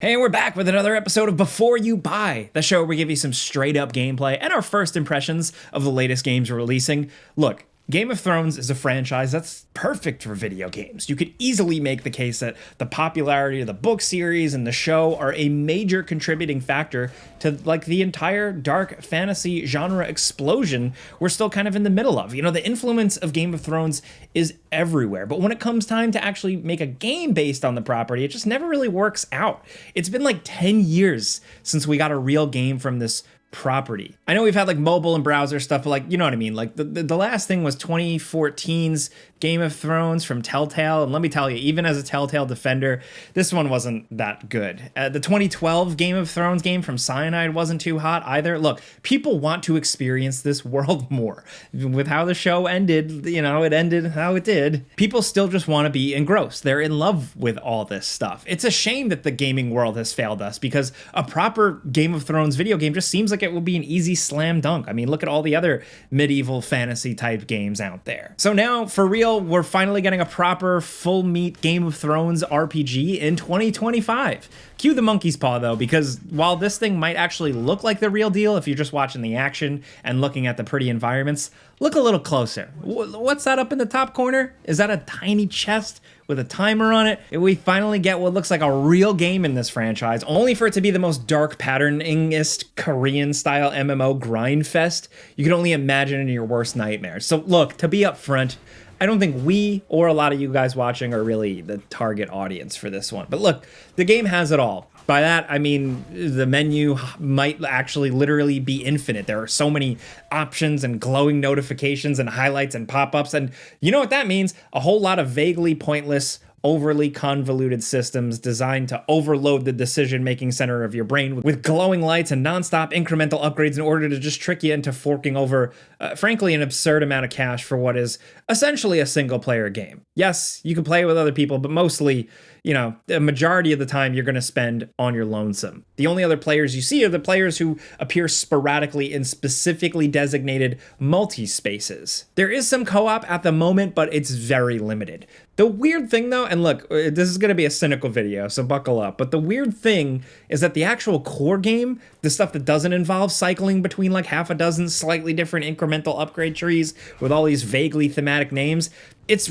Hey, we're back with another episode of Before You Buy, the show where we give you some straight up gameplay and our first impressions of the latest games we're releasing. Look, Game of Thrones is a franchise that's perfect for video games. You could easily make the case that the popularity of the book series and the show are a major contributing factor to like the entire dark fantasy genre explosion we're still kind of in the middle of. You know, the influence of Game of Thrones is everywhere, but when it comes time to actually make a game based on the property, it just never really works out. It's been like 10 years since we got a real game from this property. I know we've had like mobile and browser stuff, but like, you know what I mean? Like the last thing was 2014's Game of Thrones from Telltale. And let me tell you, even as a Telltale defender, this one wasn't that good. The 2012 Game of Thrones game from Cyanide wasn't too hot either. Look, people want to experience this world more. With how the show ended, you know, it ended how it did. People still just want to be engrossed. They're in love with all this stuff. It's a shame that the gaming world has failed us because a proper Game of Thrones video game just seems like it would be an easy slam dunk. I mean, look at all the other medieval fantasy type games out there. So now, for real, we're finally getting a proper full meat Game of Thrones RPG in 2025. Cue the monkey's paw though, because while this thing might actually look like the real deal if you're just watching the action and looking at the pretty environments, look a little closer. What's that up in the top corner? Is that a tiny chest with a timer on it? We finally get what looks like a real game in this franchise, only for it to be the most dark patterningest Korean-style MMO grind fest you could only imagine in your worst nightmares. So look, to be upfront, I don't think we or a lot of you guys watching are really the target audience for this one. But look, the game has it all. By that, I mean the menu might actually literally be infinite. There are so many options and glowing notifications and highlights and pop-ups. And you know what that means? A whole lot of vaguely pointless, overly convoluted systems designed to overload the decision-making center of your brain with glowing lights and non-stop incremental upgrades in order to just trick you into forking over, frankly, an absurd amount of cash for what is essentially a single-player game. Yes, you can play with other people, but mostly, you know, the majority of the time you're going to spend on your lonesome. The only other players you see are the players who appear sporadically in specifically designated multi-spaces. There is some co-op at the moment, but it's very limited. The weird thing though, and look, this is going to be a cynical video, so buckle up, but the weird thing is that the actual core game, the stuff that doesn't involve cycling between like half a dozen slightly different incremental upgrade trees with all these vaguely thematic names, it's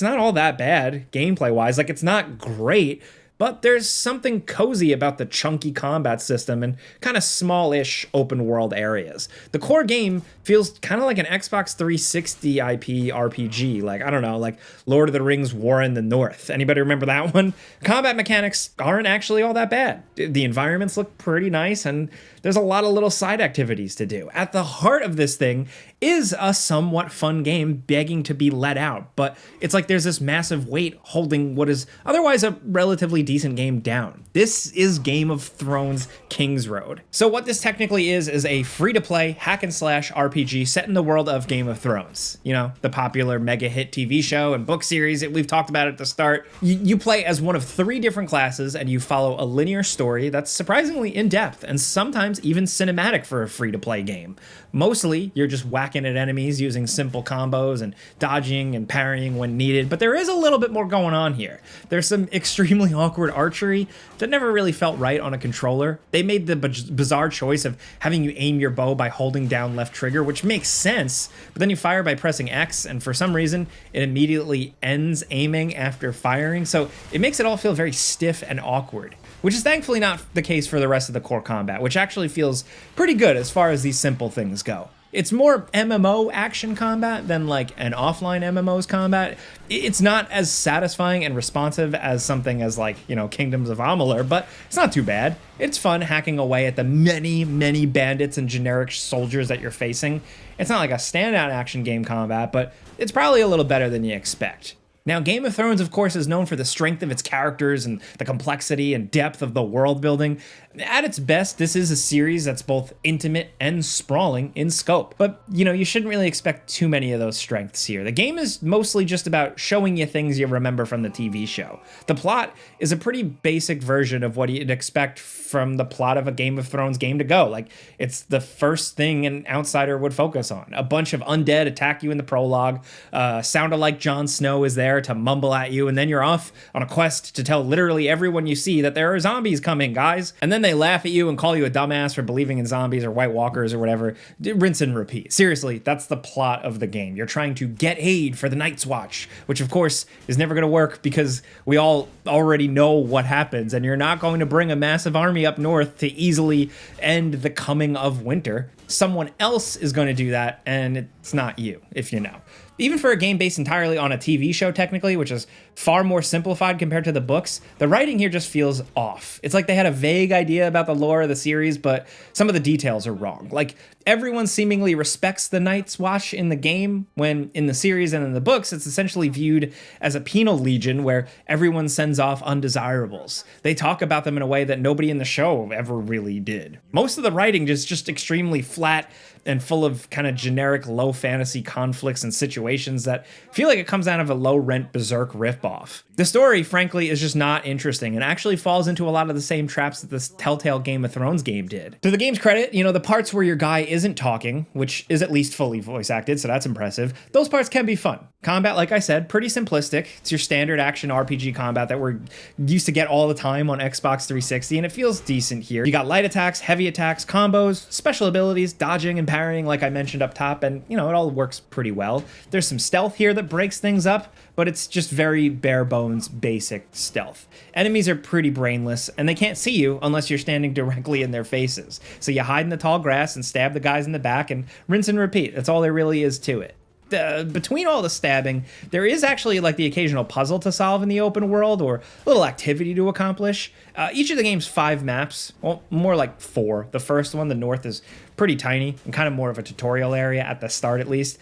not all that bad gameplay wise. Like, it's not great, but there's something cozy about the chunky combat system and kind of small-ish open world areas. The core game feels kind of like an Xbox 360 IP RPG, like, I don't know, like Lord of the Rings War in the North. Anybody remember that one? Combat mechanics aren't actually all that bad. The environments look pretty nice, and there's a lot of little side activities to do. At the heart of this thing is a somewhat fun game begging to be let out, but it's like there's this massive weight holding what is otherwise a relatively decent game down. This is Game of Thrones Kingsroad. So what this technically is a free-to-play hack and slash RPG set in the world of Game of Thrones. You know, the popular mega hit TV show and book series that we've talked about at the start. You play as one of 3 different classes and you follow a linear story that's surprisingly in-depth and sometimes even cinematic for a free-to-play game. Mostly, you're just whacking at enemies using simple combos and dodging and parrying when needed, but there is a little bit more going on here. There's some extremely awkward archery that never really felt right on a controller. They made the bizarre choice of having you aim your bow by holding down left trigger, which makes sense, but then you fire by pressing X, and for some reason, it immediately ends aiming after firing, so it makes it all feel very stiff and awkward. Which is thankfully not the case for the rest of the core combat, which actually feels pretty good as far as these simple things go. It's more MMO action combat than like an offline MMO's combat. It's not as satisfying and responsive as something as like, you know, Kingdoms of Amalur, but it's not too bad. It's fun hacking away at the many bandits and generic soldiers that you're facing. It's not like a standout action game combat, but it's probably a little better than you expect. Now, Game of Thrones, of course, is known for the strength of its characters and the complexity and depth of the world building. At its best, this is a series that's both intimate and sprawling in scope. But, you know, you shouldn't really expect too many of those strengths here. The game is mostly just about showing you things you remember from the TV show. The plot is a pretty basic version of what you'd expect from the plot of a Game of Thrones game to go. Like, it's the first thing an outsider would focus on. A bunch of undead attack you in the prologue. Sound-alike Jon Snow is there there to mumble at you, and then you're off on a quest to tell literally everyone you see that there are zombies coming, guys. And then they laugh at you and call you a dumbass for believing in zombies or White Walkers or whatever. Rinse and repeat. Seriously, that's the plot of the game. You're trying to get aid for the Night's Watch, which of course is never going to work because we all already know what happens, and you're not going to bring a massive army up north to easily end the coming of winter. Someone else is going to do that, and it's not you, if you know. Even for a game based entirely on a TV show, technically, which is far more simplified compared to the books, the writing here just feels off. It's like they had a vague idea about the lore of the series, but some of the details are wrong. Like, everyone seemingly respects the Night's Watch in the game, when in the series and in the books, it's essentially viewed as a penal legion where everyone sends off undesirables. They talk about them in a way that nobody in the show ever really did. Most of the writing is just extremely flat and full of kind of generic low fantasy conflicts and situations that feel like it comes out of a low-rent Berserk ripoff. The story, frankly, is just not interesting and actually falls into a lot of the same traps that this Telltale Game of Thrones game did. To the game's credit, the parts where your guy isn't talking, which is at least fully voice acted, so that's impressive, those parts can be fun. Combat, like I said, pretty simplistic. It's your standard action RPG combat that we're used to get all the time on Xbox 360, and it feels decent here. You got light attacks, heavy attacks, combos, special abilities, dodging and parrying, like I mentioned up top, and it all works pretty well. There's some stealth here that breaks things up, but it's just very bare bones, basic stealth. Enemies are pretty brainless, and they can't see you unless you're standing directly in their faces. So you hide in the tall grass and stab the guys in the back and rinse and repeat. That's all there really is to it. Between all the stabbing, there is actually like the occasional puzzle to solve in the open world or a little activity to accomplish. Each of the game's 5 maps, well, more like 4. The first one, the north, is pretty tiny and kind of more of a tutorial area at the start, at least.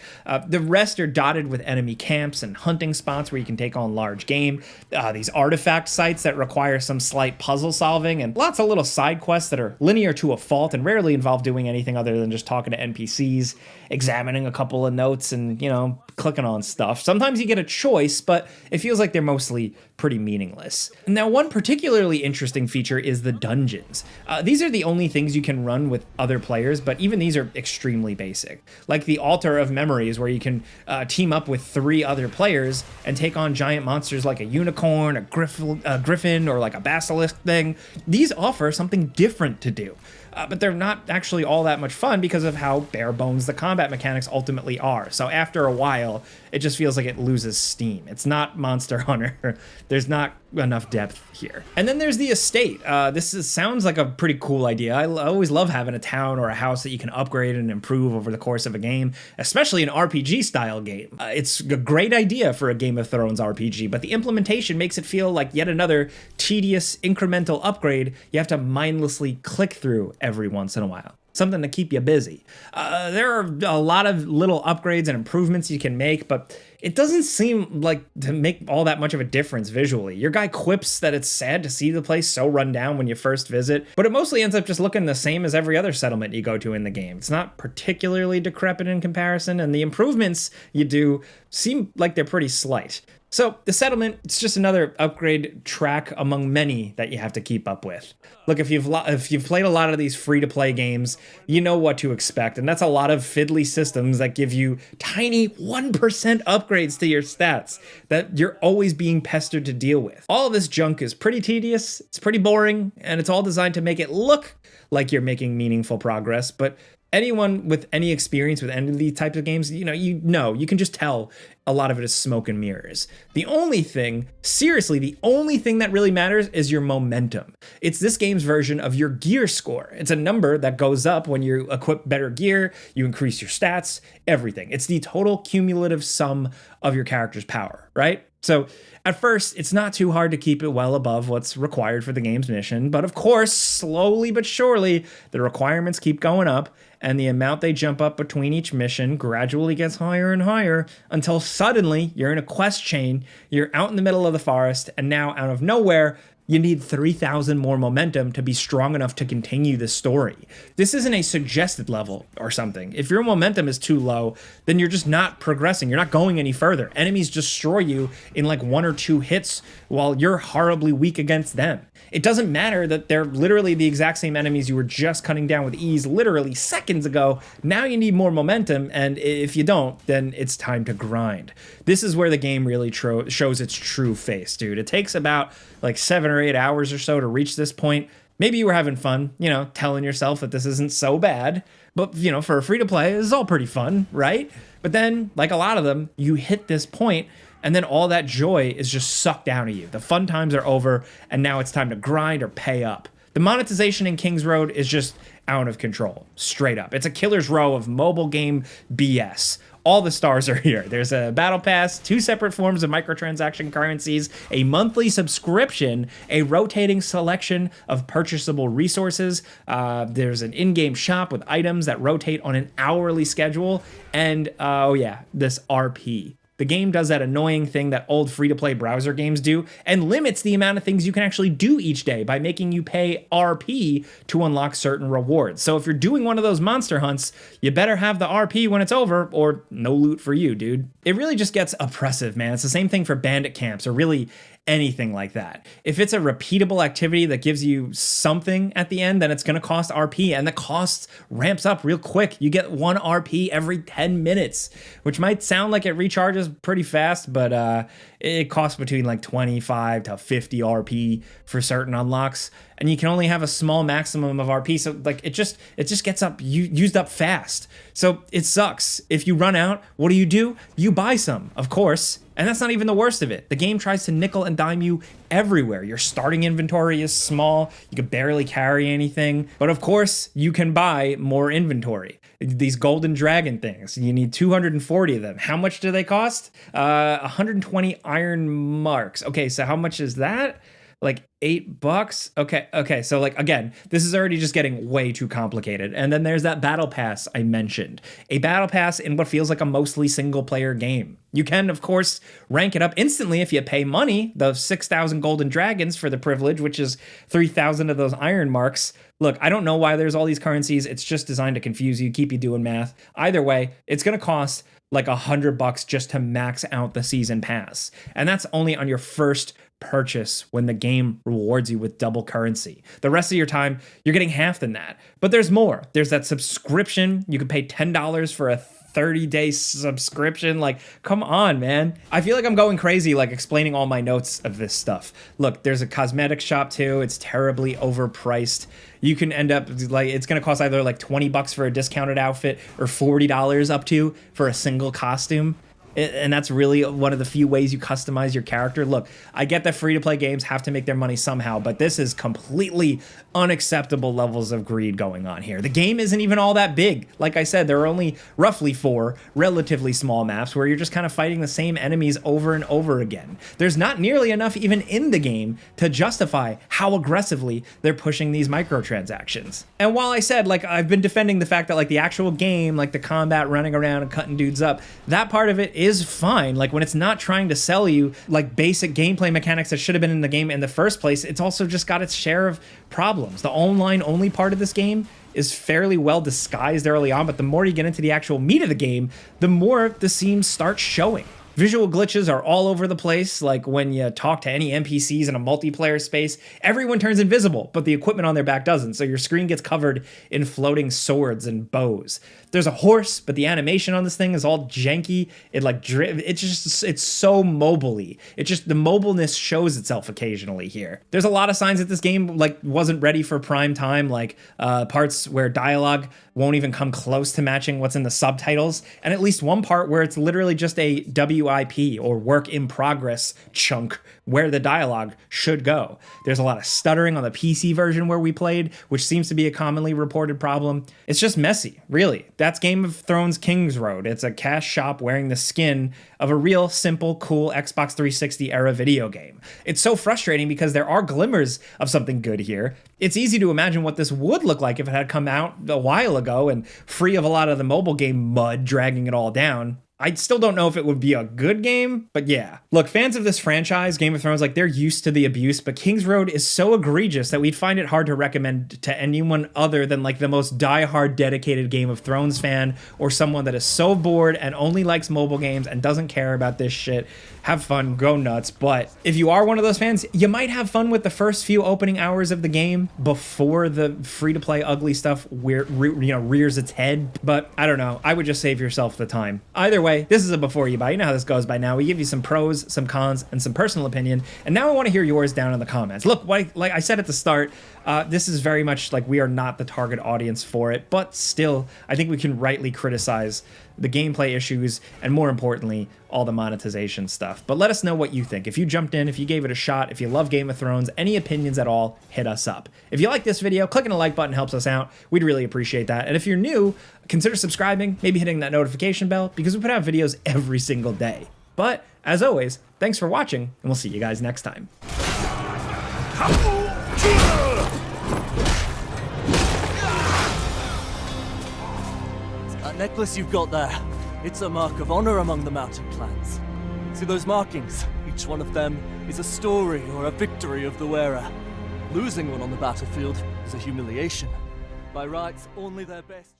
The rest are dotted with enemy camps and hunting spots where you can take on large game, these artifact sites that require some slight puzzle solving, and lots of little side quests that are linear to a fault and rarely involve doing anything other than just talking to NPCs, examining a couple of notes, and clicking on stuff. Sometimes you get a choice, but it feels like they're mostly pretty meaningless. Now, one particularly interesting feature is the dungeons. These are the only things you can run with other players, but even these are extremely basic. Like the Altar of Memories, where you can team up with 3 other players and take on giant monsters like a unicorn, a griffin, or like a basilisk thing. These offer something different to do. But they're not actually all that much fun because of how bare bones the combat mechanics ultimately are. So after a while, it just feels like it loses steam. It's not Monster Hunter. There's not enough depth here. And then there's the estate. Sounds like a pretty cool idea. I always love having a town or a house that you can upgrade and improve over the course of a game, especially an RPG style game. It's a great idea for a Game of Thrones RPG, but the implementation makes it feel like yet another tedious incremental upgrade you have to mindlessly click through every once in a while. Something to keep you busy. There are a lot of little upgrades and improvements you can make, but it doesn't seem like to make all that much of a difference visually. Your guy quips that it's sad to see the place so run down when you first visit, but it mostly ends up just looking the same as every other settlement you go to in the game. It's not particularly decrepit in comparison, and the improvements you do seem like they're pretty slight. So the settlement, it's just another upgrade track among many that you have to keep up with. Look, if you've played a lot of these free-to-play games, you know what to expect, and that's a lot of fiddly systems that give you tiny 1% upgrades to your stats that you're always being pestered to deal with. All of this junk is pretty tedious, it's pretty boring, and it's all designed to make it look like you're making meaningful progress, but anyone with any experience with any of these types of games, you can just tell a lot of it is smoke and mirrors. The only thing that really matters is your momentum. It's this game's version of your gear score. It's a number that goes up when you equip better gear, you increase your stats, everything. It's the total cumulative sum of your character's power, right? So at first, it's not too hard to keep it well above what's required for the game's mission, but of course, slowly but surely, the requirements keep going up, and the amount they jump up between each mission gradually gets higher and higher until suddenly you're in a quest chain, you're out in the middle of the forest, and now out of nowhere, you need 3,000 more momentum to be strong enough to continue the story. This isn't a suggested level or something. If your momentum is too low, then you're just not progressing. You're not going any further. Enemies destroy you in like 1 or 2 hits while you're horribly weak against them. It doesn't matter that they're literally the exact same enemies you were just cutting down with ease literally seconds ago. Now you need more momentum, and if you don't, then it's time to grind. This is where the game really shows its true face, dude. It takes about like 7 or 8 hours or so to reach this point. Maybe you were having fun, telling yourself that this isn't so bad, but for a free-to-play, this is all pretty fun, right? But then, like a lot of them, you hit this point, and then all that joy is just sucked out of you. The fun times are over, and now it's time to grind or pay up. The monetization in Kingsroad is just out of control, straight up. It's a killer's row of mobile game BS. All the stars are here. There's a battle pass, 2 separate forms of microtransaction currencies, a monthly subscription, a rotating selection of purchasable resources. There's an in-game shop with items that rotate on an hourly schedule, and this RP. The game does that annoying thing that old free-to-play browser games do and limits the amount of things you can actually do each day by making you pay RP to unlock certain rewards. So if you're doing one of those monster hunts, you better have the RP when it's over or no loot for you, dude. It really just gets oppressive, man. It's the same thing for bandit camps or really anything like that. If it's a repeatable activity that gives you something at the end, then it's going to cost RP, and the cost ramps up real quick. You get 1 RP every 10 minutes, which might sound like it recharges pretty fast, but it costs between like 25 to 50 RP for certain unlocks, and you can only have a small maximum of RP, so like it just gets used up fast. So it sucks. If you run out, what do? You buy some, of course. And that's not even the worst of it. The game tries to nickel and dime you everywhere. Your starting inventory is small. You can barely carry anything. But of course, you can buy more inventory. These golden dragon things, you need 240 of them. How much do they cost? 120 iron marks. Okay, so how much is that? Like $8. Okay. So like, again, this is already just getting way too complicated. And then there's that battle pass I mentioned. A battle pass in what feels like a mostly single player game. You can, of course, rank it up instantly if you pay money, those 6,000 golden dragons for the privilege, which is 3,000 of those iron marks. Look, I don't know why there's all these currencies. It's just designed to confuse you, keep you doing math. Either way, it's going to cost like $100 just to max out the season pass. And that's only on your first purchase when the game rewards you with double currency. The rest of your time, you're getting half than that. But there's more. There's that subscription. You can pay $10 for a 30-day subscription. Like, come on, man. I feel like I'm going crazy, like explaining all my notes of this stuff. Look, there's a cosmetic shop too. It's terribly overpriced. You can end up like, it's going to cost either like $20 for a discounted outfit or $40 up to for a single costume. And that's really one of the few ways you customize your character. Look, I get that free-to-play games have to make their money somehow, but this is completely unacceptable levels of greed going on here. The game isn't even all that big. Like I said, there are only roughly 4 relatively small maps where you're just kind of fighting the same enemies over and over again. There's not nearly enough even in the game to justify how aggressively they're pushing these microtransactions. And while I said, like, I've been defending the fact that, like, the actual game, like the combat running around and cutting dudes up, that part of it is fine. Like, when it's not trying to sell you like basic gameplay mechanics that should have been in the game in the first place, it's also just got its share of problems. The online only part of this game is fairly well disguised early on, but the more you get into the actual meat of the game, the more the seams start showing. Visual glitches are all over the place, like when you talk to any NPCs in a multiplayer space, everyone turns invisible, but the equipment on their back doesn't, so your screen gets covered in floating swords and bows. There's a horse, but the animation on this thing is all janky. It's so mobile-y. The mobileness shows itself occasionally here. There's a lot of signs that this game like wasn't ready for prime time, like parts where dialogue won't even come close to matching what's in the subtitles, and at least one part where it's literally just a WIP or work in progress chunk where the dialogue should go. There's a lot of stuttering on the PC version where we played, which seems to be a commonly reported problem. It's just messy, really. That's Game of Thrones Kingsroad. It's a cash shop wearing the skin of a real, simple, cool Xbox 360 era video game. It's so frustrating because there are glimmers of something good here. It's easy to imagine what this would look like if it had come out a while ago and free of a lot of the mobile game mud dragging it all down. I still don't know if it would be a good game, but yeah. Look, fans of this franchise, Game of Thrones, like, they're used to the abuse, but Kingsroad is so egregious that we'd find it hard to recommend to anyone other than like the most diehard dedicated Game of Thrones fan, or someone that is so bored and only likes mobile games and doesn't care about this shit. Have fun, go nuts. But if you are one of those fans, you might have fun with the first few opening hours of the game before the free-to-play ugly stuff rears its head. But I don't know, I would just save yourself the time. Either way, this is a before you buy. You know how this goes by now. We give you some pros, some cons, and some personal opinion. And now I want to hear yours down in the comments. Look, like I said at the start, this is very much like we are not the target audience for it, but still, I think we can rightly criticize the gameplay issues, and more importantly, all the monetization stuff. But let us know what you think. If you jumped in, if you gave it a shot, if you love Game of Thrones, any opinions at all, hit us up. If you like this video, clicking the like button helps us out. We'd really appreciate that. And if you're new, consider subscribing, maybe hitting that notification bell, because we put out videos every single day. But as always, thanks for watching, and we'll see you guys next time. That necklace you've got there, it's a mark of honor among the mountain clans. See those markings? Each one of them is a story or a victory of the wearer. Losing one on the battlefield is a humiliation. By rights, only their best...